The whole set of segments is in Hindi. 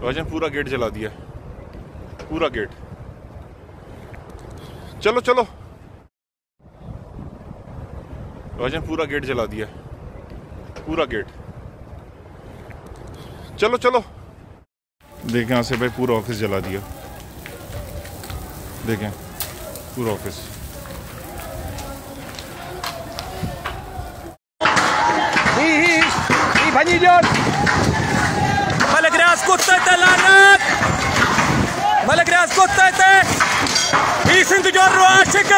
भाईजान पूरा गेट जला दिया, पूरा गेट। चलो चलो भाईजान पूरा गेट जला दिया, पूरा गेट। चलो चलो देखें यहाँ से भाई पूरा ऑफिस जला दिया, देखें पूरा office. Malagras kuttayte lanet! Malagras kuttayte! İyisin diyor aşık!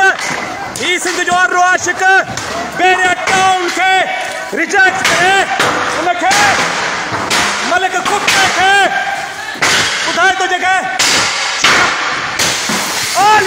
İyisin diyor aşık! Beni town ke reject करे उनके मलक कुत्ते के उठाए तो जगह आल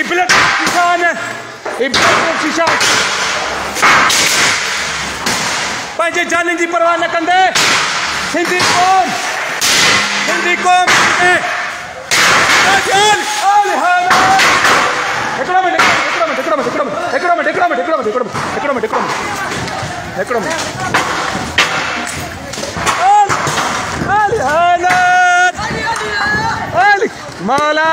इबलत किसान इबलत किसान पंहिंजे जाननि जी परवाह न कंदे सिंधी कौम मौला